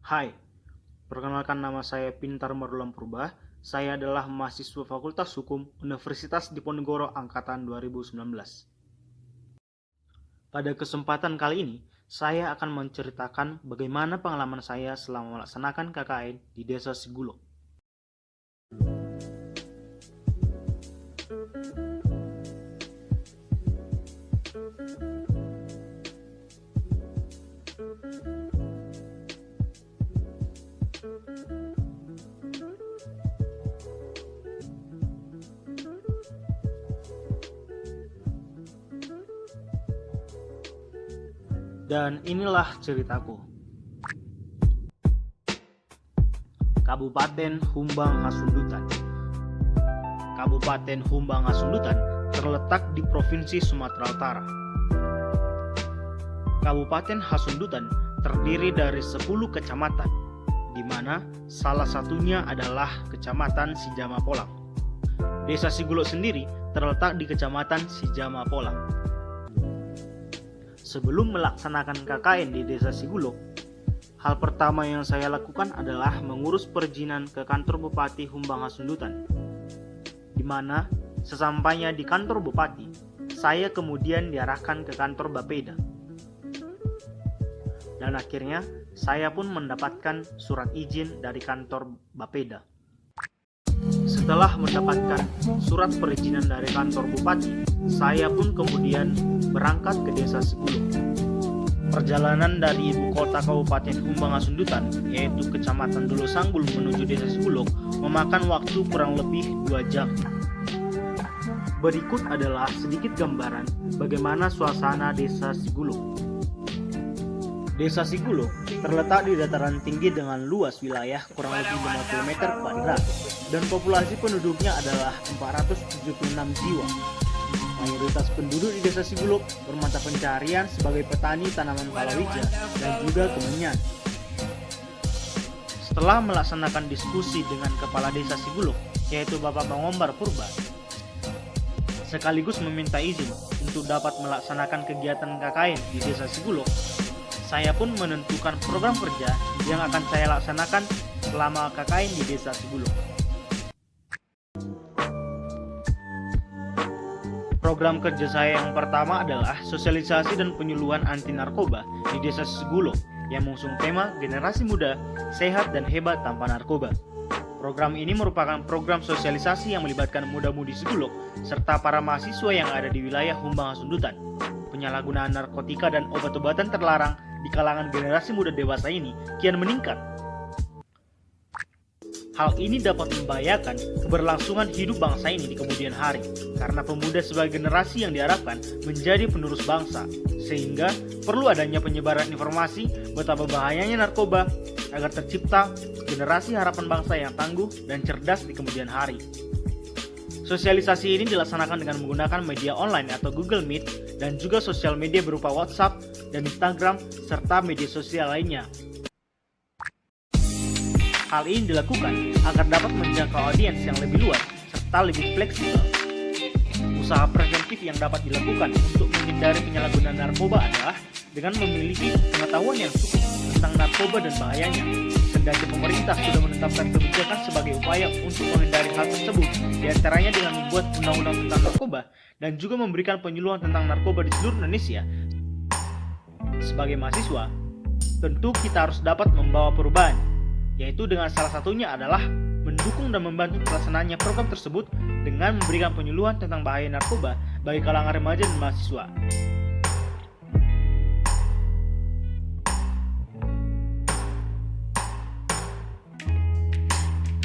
Hai, perkenalkan nama saya Pintar Mardulam Purba. Saya adalah mahasiswa Fakultas Hukum Universitas Diponegoro Angkatan 2019. Pada kesempatan kali ini, saya akan menceritakan bagaimana pengalaman saya selama melaksanakan KKN di Desa Sigulok. Dan inilah ceritaku. Kabupaten Humbang Hasundutan. Kabupaten Humbang Hasundutan terletak di Provinsi Sumatera Utara. Kabupaten Hasundutan terdiri dari 10 kecamatan, di mana salah satunya adalah Kecamatan Sijama Polang. Desa Sigulok sendiri terletak di Kecamatan Sijama Polang. Sebelum melaksanakan KKN di Desa Sigulok, hal pertama yang saya lakukan adalah mengurus perizinan ke kantor Bupati Humbang Hasundutan, di mana sesampainya di kantor Bupati, saya kemudian diarahkan ke kantor Bapeda. Dan akhirnya saya pun mendapatkan surat izin dari kantor Bapeda. Setelah mendapatkan surat perizinan dari kantor Bupati, saya pun kemudian berangkat ke Desa Sigulok. Perjalanan dari ibu kota Kabupaten Humbang Hasundutan, yaitu Kecamatan Dolo Sanggul menuju Desa Sigulok, memakan waktu kurang lebih 2 jam. Berikut adalah sedikit gambaran bagaimana suasana Desa Sigulok. Desa Sigulok terletak di dataran tinggi dengan luas wilayah kurang lebih 5 km kuadrat dan populasi penduduknya adalah 476 jiwa. Mayoritas penduduk di Desa Sigulok bermata pencaharian sebagai petani tanaman palawija dan juga kemenyan. Setelah melaksanakan diskusi dengan Kepala Desa Sigulok, yaitu Bapak Pangombar Purba, sekaligus meminta izin untuk dapat melaksanakan kegiatan KKN di Desa Sigulok, saya pun menentukan program kerja yang akan saya laksanakan selama KKN di Desa Sigulok. Program kerja saya yang pertama adalah sosialisasi dan penyuluhan anti narkoba di Desa Sigulok yang mengusung tema Generasi Muda, Sehat dan Hebat Tanpa Narkoba. Program ini merupakan program sosialisasi yang melibatkan muda-mudi Sigulok serta para mahasiswa yang ada di wilayah Humbang Hasundutan. Penyalahgunaan narkotika dan obat-obatan terlarang di kalangan generasi muda dewasa ini kian meningkat. Hal ini dapat membahayakan keberlangsungan hidup bangsa ini di kemudian hari, karena pemuda sebagai generasi yang diharapkan menjadi penerus bangsa, sehingga perlu adanya penyebaran informasi betapa bahayanya narkoba agar tercipta generasi harapan bangsa yang tangguh dan cerdas di kemudian hari. Sosialisasi ini dilaksanakan dengan menggunakan media online atau Google Meet dan juga sosial media berupa WhatsApp dan Instagram serta media sosial lainnya. Hal ini dilakukan agar dapat menjangkau audiens yang lebih luas serta lebih fleksibel. Usaha preventif yang dapat dilakukan untuk menghindari penyalahgunaan narkoba adalah dengan memiliki pengetahuan yang cukup tentang narkoba dan bahayanya. Kendati pemerintah sudah menetapkan kebijakan sebagai upaya untuk menghindari hal tersebut, diantaranya dengan membuat undang-undang tentang narkoba dan juga memberikan penyuluhan tentang narkoba di seluruh Indonesia. Sebagai mahasiswa, tentu kita harus dapat membawa perubahan, yaitu dengan salah satunya adalah mendukung dan membantu pelaksanaannya program tersebut dengan memberikan penyuluhan tentang bahaya narkoba bagi kalangan remaja dan mahasiswa.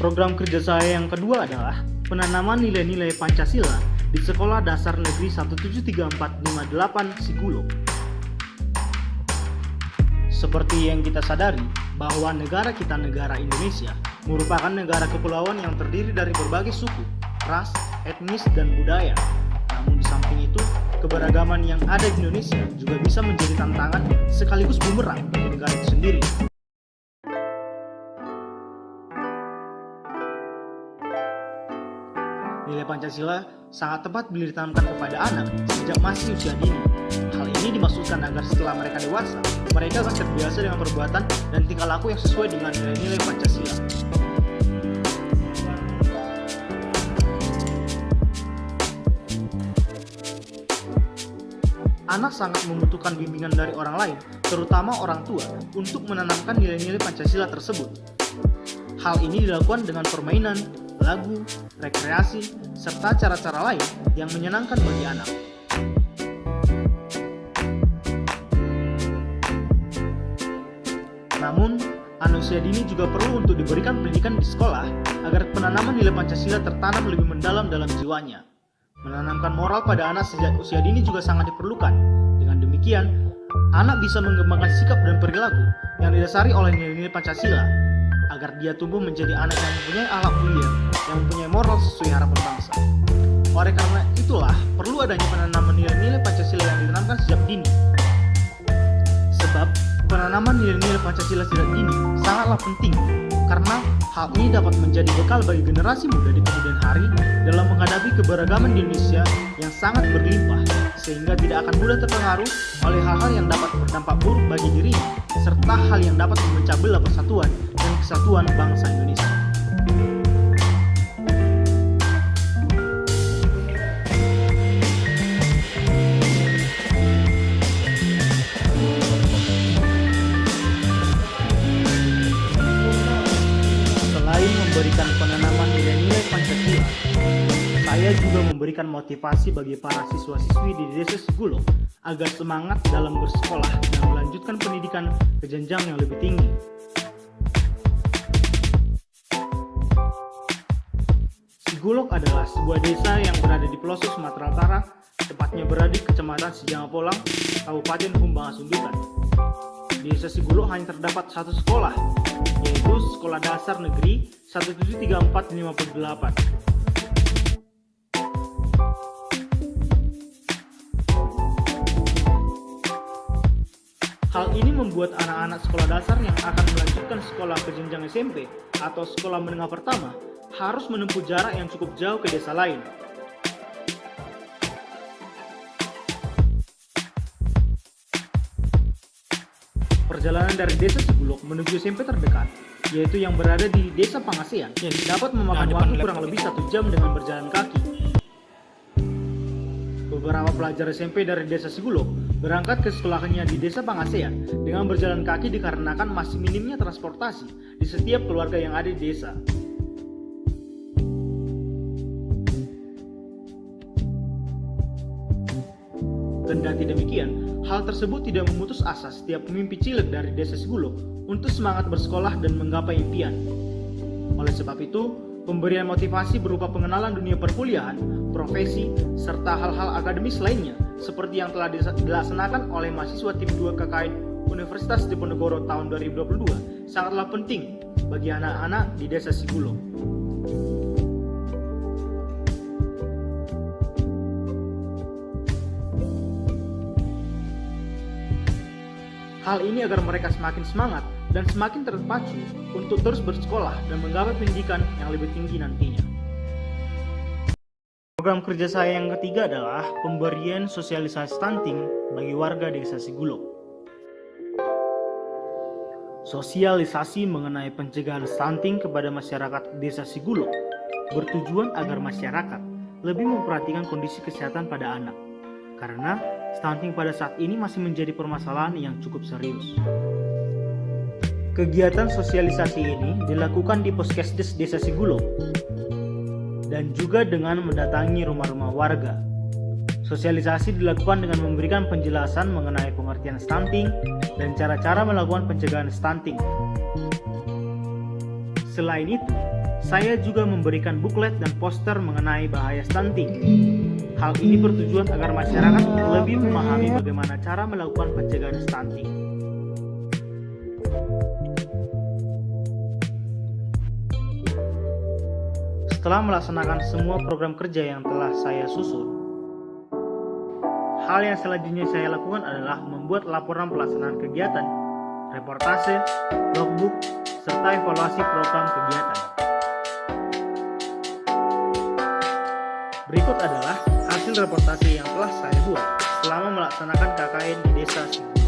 Program kerja saya yang kedua adalah penanaman nilai-nilai Pancasila di Sekolah Dasar Negeri 1734558 Sigulok. Seperti yang kita sadari bahwa negara kita, negara Indonesia, merupakan negara kepulauan yang terdiri dari berbagai suku, ras, etnis, dan budaya. Namun di samping itu, keberagaman yang ada di Indonesia juga bisa menjadi tantangan sekaligus bumerang bagi negara itu sendiri. Nilai Pancasila sangat tepat bila ditanamkan kepada anak sejak masih usia dini, Hal ini dimaksudkan agar setelah mereka dewasa, mereka akan terbiasa dengan perbuatan dan tingkah laku yang sesuai dengan nilai-nilai Pancasila. Anak sangat membutuhkan bimbingan dari orang lain, terutama orang tua, untuk menanamkan nilai-nilai Pancasila tersebut. Hal ini dilakukan dengan permainan, lagu, rekreasi, serta cara-cara lain yang menyenangkan bagi anak. Namun, anak usia dini juga perlu untuk diberikan pendidikan di sekolah agar penanaman nilai Pancasila tertanam lebih mendalam dalam jiwanya. Menanamkan moral pada anak sejak usia dini juga sangat diperlukan. Dengan demikian, anak bisa mengembangkan sikap dan perilaku yang didasari oleh nilai-nilai Pancasila, agar dia tumbuh menjadi anak yang mempunyai akhlak mulia, yang mempunyai moral sesuai harapan bangsa. Oleh karena itulah, perlu adanya penanaman nilai-nilai Pancasila yang ditanamkan sejak dini. Sebab, penanaman nilai-nilai Pancasila sejak dini sangatlah penting, karena hal ini dapat menjadi bekal bagi generasi muda di kemudian hari dalam menghadapi keberagaman di Indonesia yang sangat berlimpah, sehingga tidak akan mudah terpengaruh oleh hal-hal yang dapat berdampak buruk bagi dirinya, serta hal yang dapat memecah belah persatuan dan kesatuan bangsa Indonesia. Memberikan penanaman nilai-nilai Pancasila, saya juga memberikan motivasi bagi para siswa-siswi di Desa Sigulok agar semangat dalam bersekolah dan melanjutkan pendidikan ke jenjang yang lebih tinggi. Sigulok adalah sebuah desa yang berada di pelosok Sumatera Utara, tepatnya berada di Kecamatan Sijangapolang, Kabupaten Humbang Hasundutan. Di Desa Sigulok hanya terdapat satu sekolah, yaitu Sekolah Dasar Negeri 1734558. Hal ini membuat anak-anak sekolah dasar yang akan melanjutkan sekolah ke jenjang SMP atau sekolah menengah pertama harus menempuh jarak yang cukup jauh ke desa lain. Perjalanan dari Desa Sigulok menuju SMP terdekat, yaitu yang berada di Desa Pangasean, yang dapat memakan waktu kurang lebih 1 jam dengan berjalan kaki. Beberapa pelajar SMP dari Desa Sigulok berangkat ke sekolahnya di Desa Pangasean dengan berjalan kaki dikarenakan masih minimnya transportasi di setiap keluarga yang ada di desa. Kendati demikian, hal tersebut tidak memutus asa setiap pemimpi cilik dari Desa Sigulok untuk semangat bersekolah dan menggapai impian. Oleh sebab itu, pemberian motivasi berupa pengenalan dunia perkuliahan, profesi, serta hal-hal akademis lainnya seperti yang telah dilaksanakan oleh mahasiswa tim 2 KKN Universitas Diponegoro tahun 2022 sangatlah penting bagi anak-anak di Desa Sigulok. Hal ini agar mereka semakin semangat dan semakin terpacu untuk terus bersekolah dan menggapai pendidikan yang lebih tinggi nantinya. Program kerja saya yang ketiga adalah pemberian sosialisasi stunting bagi warga Desa Sigulok. Sosialisasi mengenai pencegahan stunting kepada masyarakat Desa Sigulok bertujuan agar masyarakat lebih memperhatikan kondisi kesehatan pada anak, karena stunting pada saat ini masih menjadi permasalahan yang cukup serius. Kegiatan sosialisasi ini dilakukan di Poskesdes Desa Sigulok dan juga dengan mendatangi rumah-rumah warga. Sosialisasi dilakukan dengan memberikan penjelasan mengenai pengertian stunting dan cara-cara melakukan pencegahan stunting. Selain itu, saya juga memberikan buklet dan poster mengenai bahaya stunting. Hal ini bertujuan agar masyarakat lebih memahami bagaimana cara melakukan pencegahan stunting. Setelah melaksanakan semua program kerja yang telah saya susun, hal yang selanjutnya saya lakukan adalah membuat laporan pelaksanaan kegiatan, reportase, logbook, serta evaluasi program kegiatan. Berikut adalah hasil reportase yang telah saya buat. selama melaksanakan KKN di desa Singgung.